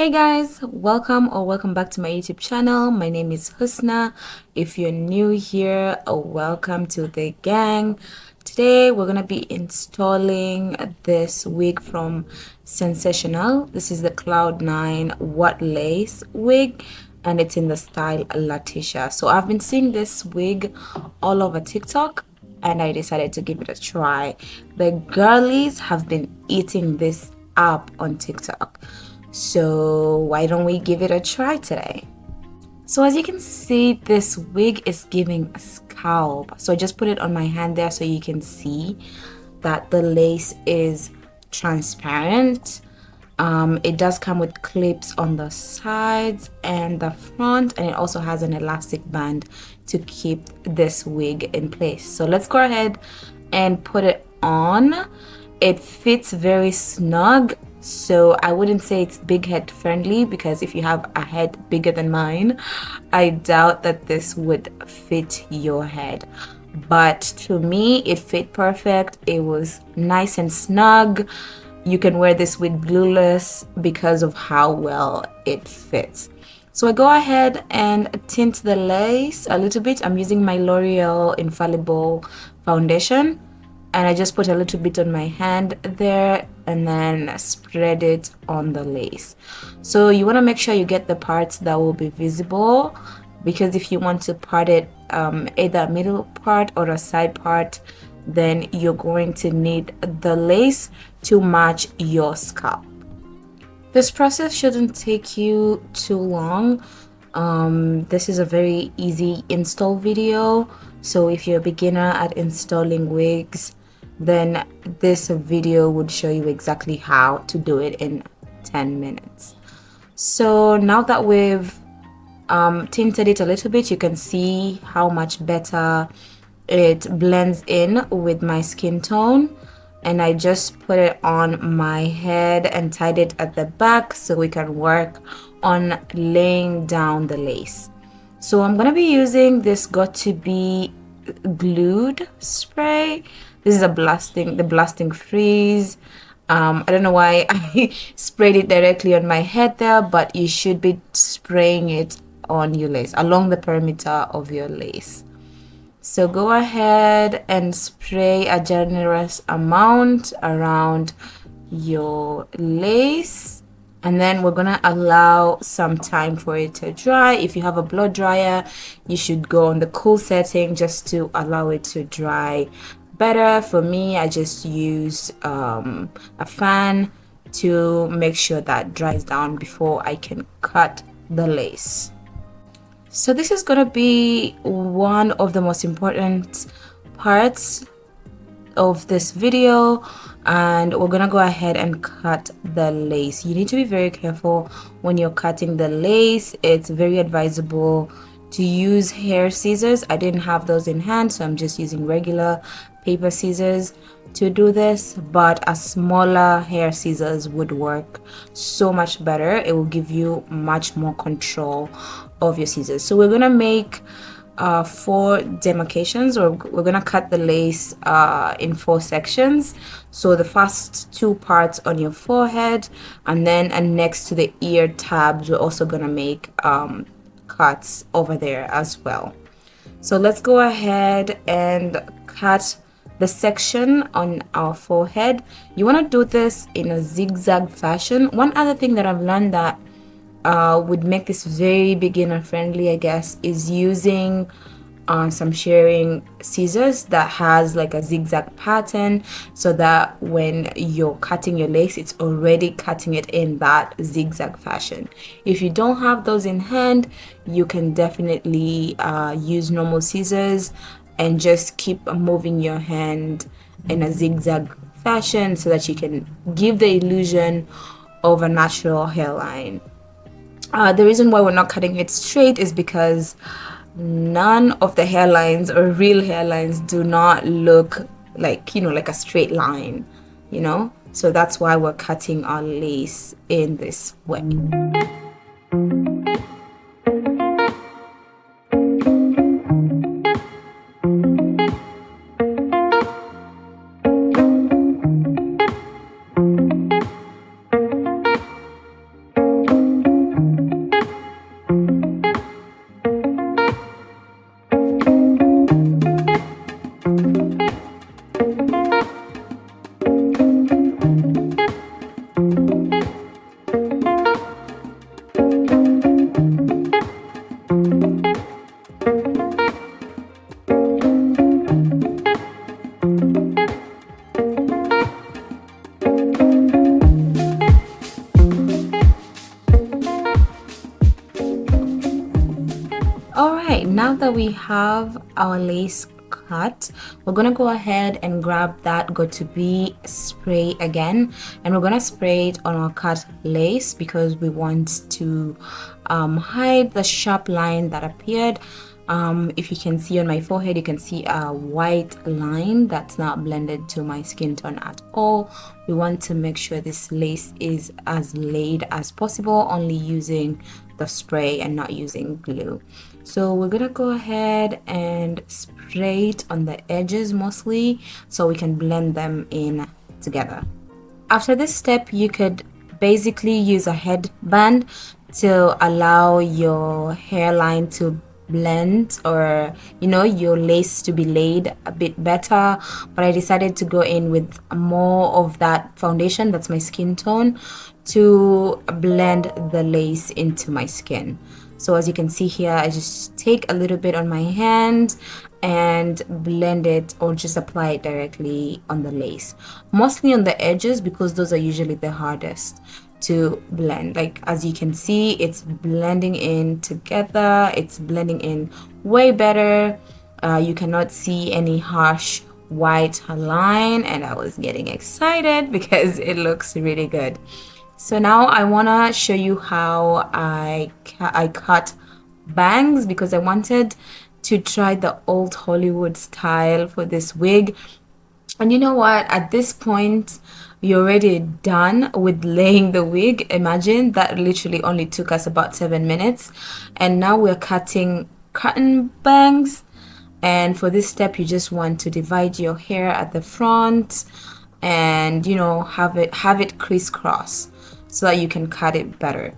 Hey guys, welcome back to my YouTube channel. My name is Husna. If you're new here, welcome to the gang. Today we're gonna be installing this wig from Sensationnel. This is the Cloud9 What Lace wig, and it's in the style Letitia. So I've been seeing this wig all over TikTok, and I decided to give it a try. The girlies have been eating this up on TikTok. So why don't we give it a try today? So as you can see, this wig is giving a scalp. So I just put it on my hand there so you can see that the lace is transparent. It does come with clips on the sides and the front, and it also has an elastic band to keep this wig in place. So let's go ahead and put it on. It fits very snug, so I wouldn't say it's big head friendly, because if you have a head bigger than mine, I doubt that this would fit your head. But to me, it fit perfect. It was nice and snug. You can wear this with glueless because of how well it fits. So I go ahead and tint the lace a little bit. I'm using my L'Oreal Infallible foundation, and I just put a little bit on my hand there and then spread it on the lace. So you want to make sure you get the parts that will be visible, because if you want to part it either a middle part or a side part, then you're going to need the lace to match your scalp. This process shouldn't take you too long. This is a very easy install video, so if you're a beginner at installing wigs, then this video would show you exactly how to do it in 10 minutes. So now that we've tinted it a little bit, you can see how much better it blends in with my skin tone. And I just put it on my head and tied it at the back so we can work on laying down the lace. So I'm gonna be using this Got to Be glued spray. This is the blasting freeze. I don't know why I sprayed it directly on my head there, but you should be spraying it on your lace, along the perimeter of your lace. So go ahead and spray a generous amount around your lace, and then we're gonna allow some time for it to dry. If you have a blow dryer, you should go on the cool setting just to allow it to dry better. For me, I just use a fan to make sure that dries down before I can cut the lace. So this is gonna be one of the most important parts of this video, and we're gonna go ahead and cut the lace. You need to be very careful when you're cutting the lace. It's very advisable to use hair scissors. I didn't have those in hand, so I'm just using regular paper scissors to do this, but a smaller hair scissors would work so much better. It will give you much more control of your scissors. So we're gonna make 4 demarcations, or we're gonna cut the lace in 4 sections. So the first 2 parts on your forehead, and then next to the ear tabs, we're also gonna make cuts over there as well. So let's go ahead and cut the section on our forehead. You want to do this in a zigzag fashion. One other thing that I've learned that would make this very beginner friendly, I guess, is using some shearing scissors that has like a zigzag pattern, so that when you're cutting your lace, it's already cutting it in that zigzag fashion. If you don't have those in hand, you can definitely use normal scissors and just keep moving your hand in a zigzag fashion so that you can give the illusion of a natural hairline. The reason why we're not cutting it straight is because none of the hairlines or real hairlines do not look like, like a straight line, so that's why we're cutting our lace in this way. All right, now that we have our lace cut, we're gonna go ahead and grab that got2b spray again, and we're gonna spray it on our cut lace because we want to hide the sharp line that appeared. If you can see on my forehead, you can see a white line that's not blended to my skin tone at all. We want to make sure this lace is as laid as possible, only using the spray and not using glue. So we're gonna go ahead and spray it on the edges mostly so we can blend them in together. After this step, you could basically use a headband to allow your hairline to blend, or your lace to be laid a bit better. But I decided to go in with more of that foundation, that's my skin tone, to blend the lace into my skin. So as you can see here, I just take a little bit on my hand and blend it, or just apply it directly on the lace, mostly on the edges because those are usually the hardest to blend. Like as you can see, it's blending in together, it's blending in way better. You cannot see any harsh white line, and I was getting excited because it looks really good. So now I want to show you how I cut bangs, because I wanted to try the old Hollywood style for this wig. And you know what, at this point you're already done with laying the wig. Imagine that literally only took us about 7 minutes, and now we're cutting curtain bangs. And for this step, you just want to divide your hair at the front and have it crisscross so that you can cut it better.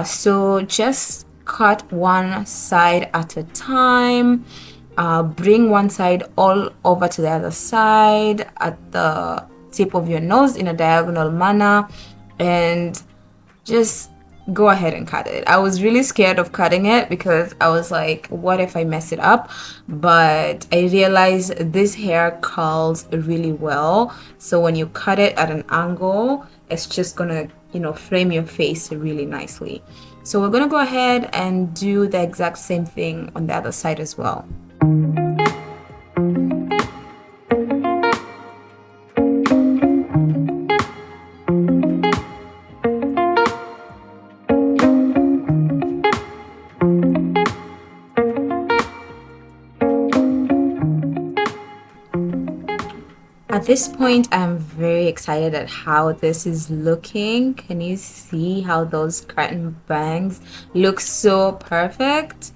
So just cut one side at a time. Bring one side all over to the other side at the tip of your nose in a diagonal manner, and just go ahead and cut it. I was really scared of cutting it because I was like, what if I mess it up? But I realized this hair curls really well, so when you cut it at an angle, it's just gonna frame your face really nicely. So we're gonna go ahead and do the exact same thing on the other side as well. At this point, I'm very excited at how this is looking. Can you see how those curtain bangs look so perfect?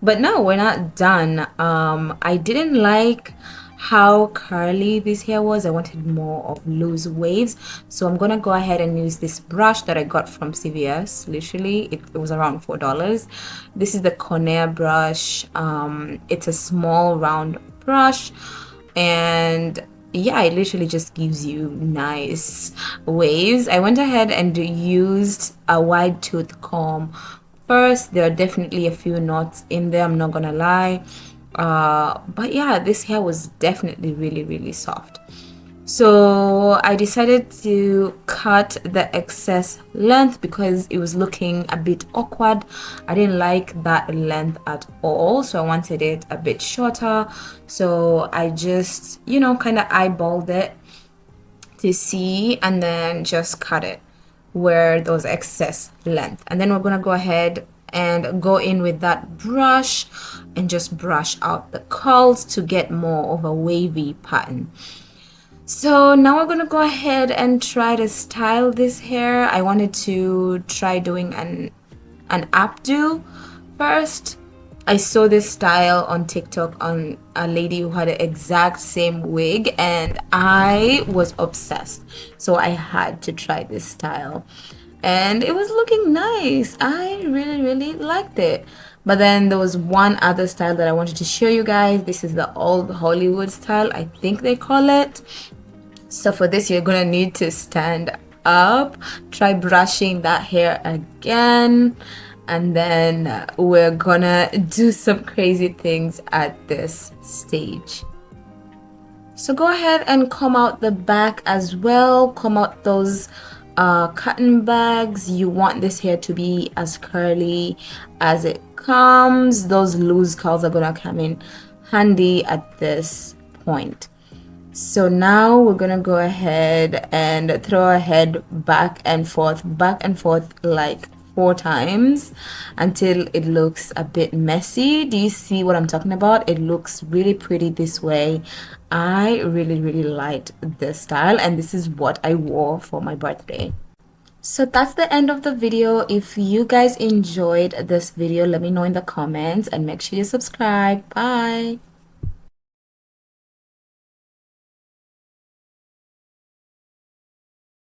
But no, we're not done. I didn't like how curly this hair was. I wanted more of loose waves. So I'm gonna go ahead and use this brush that I got from CVS. Literally, it was around $4. This is the Conair brush. It's a small round brush, and yeah, it literally just gives you nice waves. I went ahead and used a wide tooth comb first. There are definitely a few knots in there, I'm not gonna lie. But yeah, this hair was definitely really soft. So I decided to cut the excess length because it was looking a bit awkward. I didn't like that length at all, so I wanted it a bit shorter. So I just, kind of eyeballed it to see, and then just cut it where there was excess length. And then we're gonna go ahead and go in with that brush and just brush out the curls to get more of a wavy pattern. So now we're gonna go ahead and try to style this hair. I wanted to try doing an updo first. I saw this style on TikTok on a lady who had the exact same wig, and I was obsessed. So I had to try this style, and it was looking nice. I really liked it. But then there was one other style that I wanted to show you guys. This is the old Hollywood style, I think they call it. So for this, you're gonna need to stand up, try brushing that hair again, and then we're gonna do some crazy things at this stage. So go ahead and comb out the back as well. Comb out those cotton bags. You want this hair to be as curly as it comes, those loose curls are gonna come in handy at this point. So now we're gonna go ahead and throw our head back and forth like 4 times until it looks a bit messy. Do you see what I'm talking about? It looks really pretty this way. I really liked this style, and this is what I wore for my birthday. So that's the end of the video. If you guys enjoyed this video, let me know in the comments and make sure you subscribe. Bye.